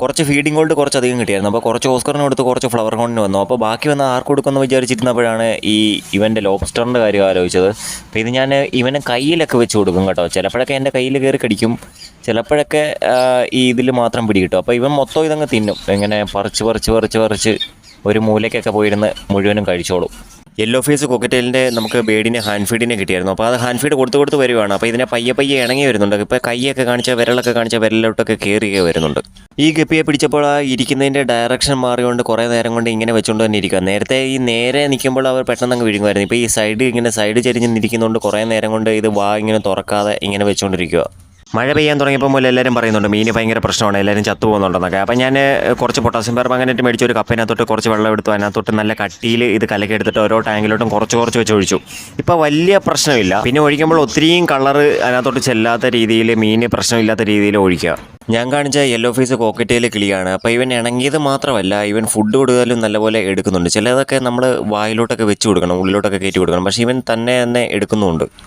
കുറച്ച് feeding gold കുറച്ചധികം കിട്ടിയായിരുന്നു. അപ്പോൾ കുറച്ച് ഓസ്കറിന് കൊടുത്ത് കുറച്ച് ഫ്ലവർ കോണിന് വന്നു. അപ്പോൾ ബാക്കി വന്ന ആർക്ക് കൊടുക്കുമെന്ന് വിചാരിച്ചിരുന്നപ്പോഴാണ് ഇവൻ്റെ ലോബ്സ്റ്ററിൻ്റെ കാര്യം ആലോചിച്ചത്. അപ്പോൾ ഇത് ഞാൻ ഇവനെ കയ്യിലൊക്കെ വെച്ച് കൊടുക്കും കേട്ടോ. ചിലപ്പോഴൊക്കെ എൻ്റെ കയ്യിൽ കയറി കടിക്കും, ചിലപ്പോഴൊക്കെ ഇതിൽ മാത്രം പിടികിട്ടും. അപ്പോൾ ഇവൻ മൊത്തം ഇതങ്ങ് തിന്നും. ഇങ്ങനെ പറിച്ച് ഒരു മൂലയ്ക്കൊക്കെ പോയിരുന്ന് മുഴുവനും കഴിച്ചോളും. യെല്ലോ ഫേസ് കോക്കറ്റെയിലിൻ്റെ നമുക്ക് ബേഡിനെ ഹാൻഡ് ഫീഡിനെ കിട്ടിയായിരുന്നു. അപ്പോൾ അത് ഹാൻഡ് ഫീഡ് കൊടുത്ത് വരുവാണ്. അപ്പോൾ ഇതിനെ പയ്യെ ഇണങ്ങി വരുന്നുണ്ട്. ഇപ്പോൾ കൈയൊക്കെ കാണിച്ചാൽ വിരലൊക്കെ കാണിച്ചാൽ വിരലോട്ടൊക്കെ കയറിയൊക്കെ വരുന്നുണ്ട്. ഈ ഗപ്പിയെ പിടിച്ചപ്പോൾ ആ ഇരിക്കുന്നതിൻ്റെ ഡയറക്ഷൻ മാറിയോണ്ട് കുറേ നേരം കൊണ്ട് ഇങ്ങനെ വെച്ചുകൊണ്ട് തന്നെ ഇരിക്കുക. നേരത്തെ ഈ നേരെ നിൽക്കുമ്പോൾ അവർ പെട്ടെന്ന് അങ്ങ് വിഴുങ്ങുമായിരുന്നു. ഇപ്പോൾ ഈ സൈഡ് ചെരിഞ്ഞ് നിൽക്കുന്നതുകൊണ്ട് കുറേ നേരം കൊണ്ട് ഇത് ഇങ്ങനെ തുറക്കാതെ ഇങ്ങനെ വെച്ചുകൊണ്ടിരിക്കുക. മഴ പെയ്യാൻ തുടങ്ങിയപ്പോൾ മുതൽ എല്ലാവരും പറയുന്നുണ്ട് മീൻ ഭയങ്കര പ്രശ്നമാണ്, എല്ലാവരും ചത്തുപോകുന്നുണ്ടെന്നൊക്കെ. അപ്പം ഞാൻ കുറച്ച് പൊട്ടാസ്യം പെർമാംഗനേറ്റ് മേടിച്ച് ഒരു കപ്പിനകത്തോട്ട് കുറച്ച് വെള്ളം എടുത്തു. അതിനകത്തോട്ട് നല്ല കട്ടിയിൽ ഇത് കലക്കിയെടുത്തിട്ട് ഓരോ ടാങ്കിലോട്ടും കുറച്ച് വെച്ച് ഒഴിച്ചു. ഇപ്പോൾ വലിയ പ്രശ്നമില്ല. പിന്നെ ഒഴിക്കുമ്പോൾ ഒത്തിരിയും കളർ അതിനകത്തോട്ട് ചെല്ലാത്ത രീതിയിൽ, മീൻ പ്രശ്നമില്ലാത്ത രീതിയിൽ ഒഴിക്കുക. ഞാൻ കാണിച്ച യെല്ലോ ഫേസ് കോക്കറ്റെയിൽ കിളിയാണ്. അപ്പോൾ ഇവൻ ഇണങ്ങിയത് മാത്രമല്ല, ഇവൻ ഫുഡ് കൊടുത്താലും നല്ലപോലെ എടുക്കുന്നുണ്ട്. ചിലതൊക്കെ നമ്മൾ വായിലോട്ടൊക്കെ വെച്ച് കൊടുക്കണം, ഉള്ളിലോട്ടൊക്കെ കയറ്റി കൊടുക്കണം. പക്ഷേ ഇവൻ തന്നെ എടുക്കുന്നുമുണ്ട്.